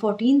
14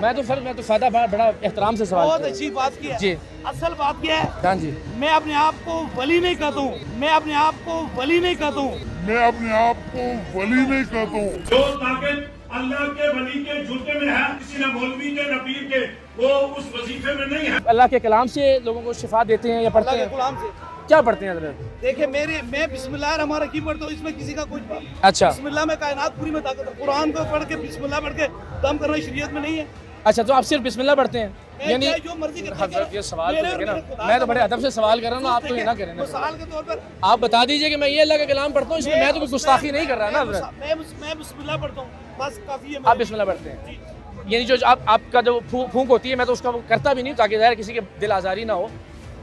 میں تو سر سادہ بڑا احترام سے سوال بہت اچھی بات کی ہے جی اصل بات کیا ہے ہاں جی میں اپنے آپ کو ولی نہیں کہتا ہوں میں اپنے آپ کو ولی نہیں کہتا ہوں جو طاقت اللہ کے ولی کے جوتے میں ہے کسی نہ مولوی کے نہ پیر کے وہ اس وظیفے میں نہیں ہے. اللہ کے کلام سے لوگوں کو شفا دیتے ہیں یا پڑھتے اللہ ہیں کے غلام سے کیا پڑھتے ہیں حضرت دیکھیں میں بسم اللہ الرحمن الرحیم پڑھتا ہوں اس میں کسی کا کچھ اچھا بسم اللہ میں کائنات پوری میں طاقت ہے قرآن کو پڑھ کے بسم اللہ پڑھ کے دم کرنا شریعت میں نہیں ہے اچھا تو آپ صرف بسم اللہ پڑھتے ہیں یعنی چاہے جو مرضی کرتا حضرت یہ سوال تو میرے دیکھیں اور نا میرے خدا میں تو کا بڑے ادب سے سوال کر رہا ہوں آپ تو یہ نہ کریں نا مثال کے طور پر آپ بتا دیجئے کہ میں یہ اللہ کا کلام پڑھتا ہوں اس میں میں تو کوئی گستاخی نہیں کر رہا نا حضرت میں بسم اللہ پڑھتا ہوں بس کافی ہے آپ بسم اللہ پڑھتے ہیں یعنی جو آپ کا جو پھونک ہوتی ہے میں تو اس کا کرتا بھی نہیں تاکہ ظاہر کسی کے دل آزاری نہ ہو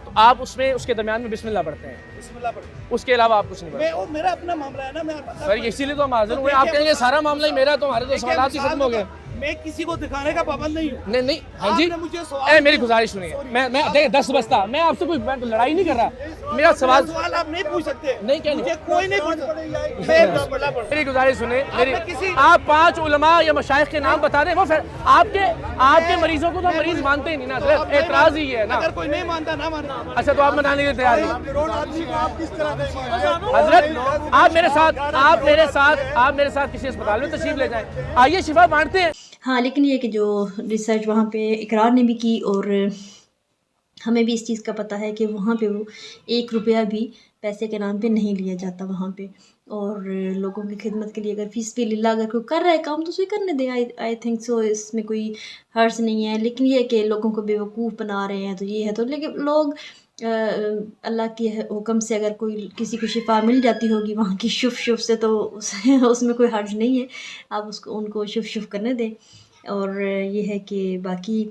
تو آپ اس میں اس کے درمیان میں بسم اللہ پڑھتے ہیں بسم اللہ پڑھتا ہوں اس کے علاوہ آپ کچھ نہیں پڑھتے وہ میرا اپنا معاملہ ہے نا میں سر اسی لیے تو ہم حاضر ہوئے آپ کہیں گے سارا معاملہ ہی میرا تو ہمارے تو سوالات ہی ختم ہو گئے میں کسی کو دکھانے کا پابند نہیں ہوں نہیں ہاں جی آپ نے مجھے سوال اے میری گزارش سنیے میں دیکھ 10 بجتا میں آپ سے کوئی لڑائی نہیں کر رہا میرا سوال آپ نہیں پوچھ سکتے نہیں کیا مجھے کوئی نہیں پوچھ سکتا میں بسم اللہ پڑھتا میری گزارش سنیں میری کسی- آپ 5 علماء یا مشائخ کے نام بتا دیں وہ پھر آپ کے مریضوں کو تو مریض مانتے ہی نہیں نا ہوں صرف اعتراض ہی ہے نا اگر کوئی نہیں مانتا نہ مانتا اچھا تو آپ منانے کے لیے تیار ہیں حضرت آپ میرے ساتھ کسی اسپتال میں تشریف لے جائیں آئیے شفا بانٹتے ہیں ہاں لیکن یہ کہ جو ریسرچ وہاں پہ اقرار نے بھی کی اور ہمیں بھی اس چیز کا پتہ ہے کہ وہاں پہ وہ 1 روپیہ بھی پیسے کے نام پہ نہیں لیا جاتا وہاں پہ اور لوگوں کی خدمت کے لیے اگر فی سبیل اللہ اگر کوئی کر رہا ہے کام تو اسے کرنے دیں آئی تھنک سو اس میں کوئی حرج نہیں ہے لیکن یہ کہ لوگوں کو بیوقوف بنا رہے ہیں تو یہ ہے تو لیکن لوگ اللہ کے حکم سے اگر کوئی کسی کو شفا مل جاتی ہوگی وہاں کی شف سے تو اس میں کوئی حرج نہیں ہے آپ ان کو شف کرنے دیں اور یہ ہے کہ باقی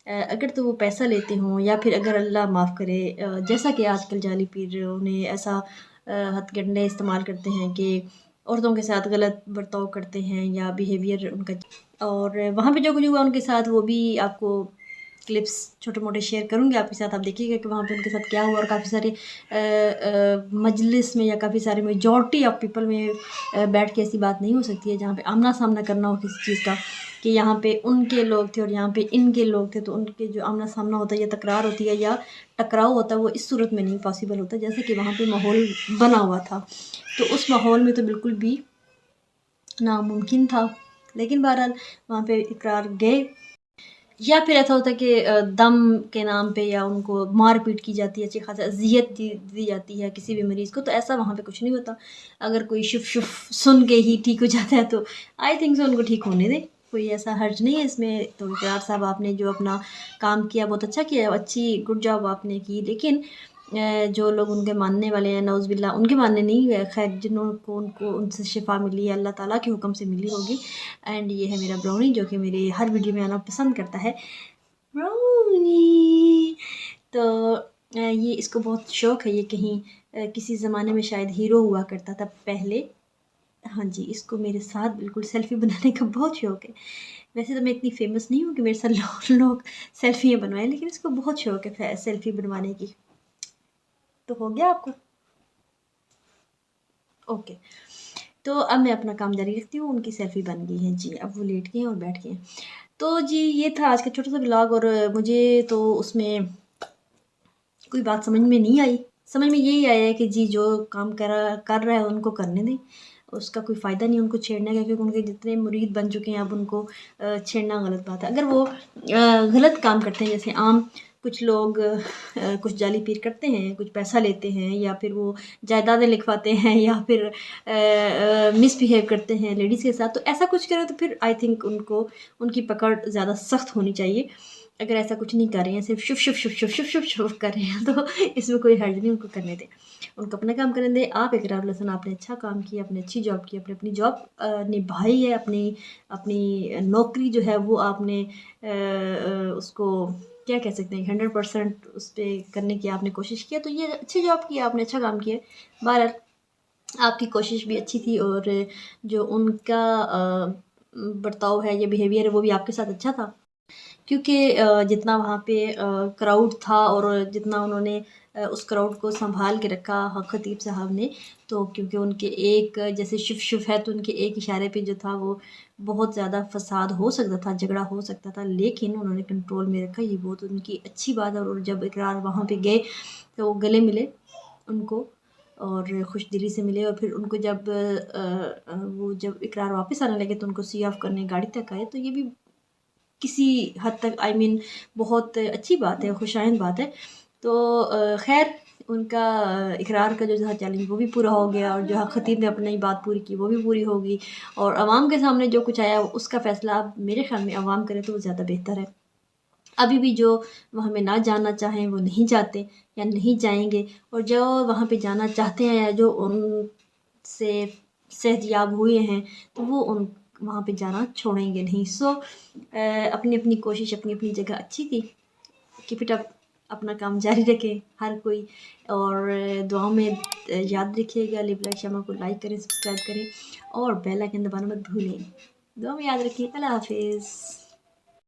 اگر تو وہ پیسہ لیتے ہوں یا پھر اگر اللہ معاف کرے جیسا کہ آج کل جعلی پیر انہیں ایسا ہتھ کنڈے استعمال کرتے ہیں کہ عورتوں کے ساتھ غلط برتاؤ کرتے ہیں یا بیہیویئر ان کا اور وہاں پہ جو کچھ ہوا ان کے ساتھ وہ بھی آپ کو کلپس چھوٹے موٹے شیئر کروں گی آپ کے ساتھ آپ دیکھیے گا کہ وہاں پہ ان کے ساتھ کیا ہوا اور کافی سارے مجلس میں یا کافی سارے میجورٹی آف پیپل میں بیٹھ کے ایسی بات نہیں ہو سکتی ہے جہاں پہ آمنا سامنا کرنا ہو کسی چیز کا کہ یہاں پہ ان کے لوگ تھے اور یہاں پہ ان کے لوگ تھے تو ان کے جو آمنا سامنا ہوتا ہے یا تکرار ہوتی ہے یا ٹکراؤ ہوتا ہے وہ اس صورت میں نہیں پاسبل ہوتا جیسے کہ وہاں پہ ماحول بنا ہوا تھا تو اس ماحول میں تو بالکل بھی ناممکن تھا لیکن بہرحال وہاں پہ اقرار گئے یا پھر ایسا ہوتا ہے کہ دم کے نام پہ یا ان کو مار پیٹ کی جاتی ہے اچھی خاصی اذیت دی جاتی ہے کسی بھی مریض کو تو ایسا وہاں پہ کچھ نہیں ہوتا اگر کوئی شف سن کے ہی ٹھیک ہو جاتا ہے تو آئی تھنک سو ان کو ٹھیک ہونے دیں کوئی ایسا حرج نہیں ہے اس میں تو اقرار صاحب آپ نے جو اپنا کام کیا بہت اچھا کیا اچھی گڈ جاب آپ نے کی لیکن جو لوگ ان کے ماننے والے ہیں نعوذ باللہ ان کے ماننے نہیں ہے خیر جنہوں کو ان سے شفا ملی ہے اللہ تعالیٰ کے حکم سے ملی ہوگی اینڈ یہ ہے میرا براؤنی جو کہ میرے ہر ویڈیو میں آنا پسند کرتا ہے براؤنی تو یہ اس کو بہت شوق ہے یہ کہیں کسی زمانے میں شاید ہیرو ہوا کرتا تھا پہلے ہاں جی اس کو میرے ساتھ بالکل سیلفی بنانے کا بہت شوق ہے ویسے تو میں اتنی فیمس نہیں ہوں کہ میرے ساتھ لوگ سیلفیاں بنوائیں لیکن اس کو بہت شوق ہے سیلفی بنوانے کی تو ہو گیا آپ کو اوکے تو اب میں اپنا کام جاری رکھتی ہوں ان کی سیلفی بن گئی ہے جی اب وہ لیٹ گئے ہیں اور بیٹھ گئے ہیں تو جی یہ تھا آج کا چھوٹا سا بلاگ اور مجھے تو اس میں کوئی بات سمجھ میں نہیں آئی سمجھ میں یہی آیا ہے کہ جی جو کام کر رہا ہے ان کو کرنے دیں اس کا کوئی فائدہ نہیں ان کو چھیڑنے کا کیونکہ ان کے جتنے مرید بن چکے ہیں اب ان کو چھیڑنا غلط بات ہے اگر وہ غلط کام کرتے ہیں جیسے عام کچھ لوگ کچھ جعلی پیر کرتے ہیں کچھ پیسہ لیتے ہیں یا پھر وہ جائیدادیں لکھواتے ہیں یا پھر مس بیہیو کرتے ہیں لیڈیز کے ساتھ تو ایسا کچھ کرے تو پھر آئی تھنک ان کی پکڑ زیادہ سخت ہونی چاہیے اگر ایسا کچھ نہیں کر رہے ہیں صرف شف کر رہے ہیں تو اس میں کوئی حرج نہیں ان کو کرنے دیں ان کو اپنا کام کرنے دیں آپ اقرار الحسن آپ نے اچھا کام کیا اپنی اچھی جاب کی اپنی جاب نبھائی ہے اپنی نوکری جو ہے وہ آپ نے اس کو کیا کہہ سکتے ہیں 100% اس پہ کرنے کی آپ نے کوشش کیا تو یہ اچھی جاب کی آپ نے اچھا کام کیا بہرحال آپ کی کوشش بھی اچھی تھی اور جو ان کا برتاؤ ہے یا بیہیویئر ہے وہ بھی آپ کے ساتھ اچھا تھا کیونکہ جتنا وہاں پہ کراؤڈ تھا اور جتنا انہوں نے اس کراؤڈ کو سنبھال کے رکھا خطیب صاحب نے. تو کیونکہ ان کے ایک جیسے شف ہے تو ان کے ایک اشارے پہ جو تھا وہ بہت زیادہ فساد ہو سکتا تھا، جھگڑا ہو سکتا تھا، لیکن انہوں نے کنٹرول میں رکھا. یہ بہت ان کی اچھی بات ہے. اور جب اقرار وہاں پہ گئے تو وہ گلے ملے ان کو اور خوش دلی سے ملے. اور پھر ان کو جب وہ جب اقرار واپس آنے لگے تو ان کو سی آف کرنے گاڑی تک آئے. تو یہ بھی کسی حد تک بہت اچھی بات ہے، خوش آئند بات ہے. تو خیر ان کا اقرار کا جو تھا چیلنج وہ بھی پورا ہو گیا، اور جو ہے خطیب نے اپنی بات پوری کی وہ بھی پوری ہوگی. اور عوام کے سامنے جو کچھ آیا اس کا فیصلہ اب میرے خیال میں عوام کرے تو وہ زیادہ بہتر ہے. ابھی بھی جو وہاں میں نہ جانا چاہیں وہ نہیں جاتے یا نہیں جائیں گے، اور جو وہاں پہ جانا چاہتے ہیں یا جو ان سے صحت یاب ہوئے ہیں تو وہ وہاں پہ جانا چھوڑیں گے نہیں. سو اپنی اپنی کوشش اپنی اپنی جگہ اچھی تھی. کیپ اٹ اپ، اپنا کام جاری رکھیں ہر کوئی، اور دعاؤں میں یاد رکھیے گا. لیو لائک شمع کو لائک کریں، سبسکرائب کریں اور بیل آئکن دبانا مت بھولیں. دعا میں یاد رکھیں. اللہ حافظ.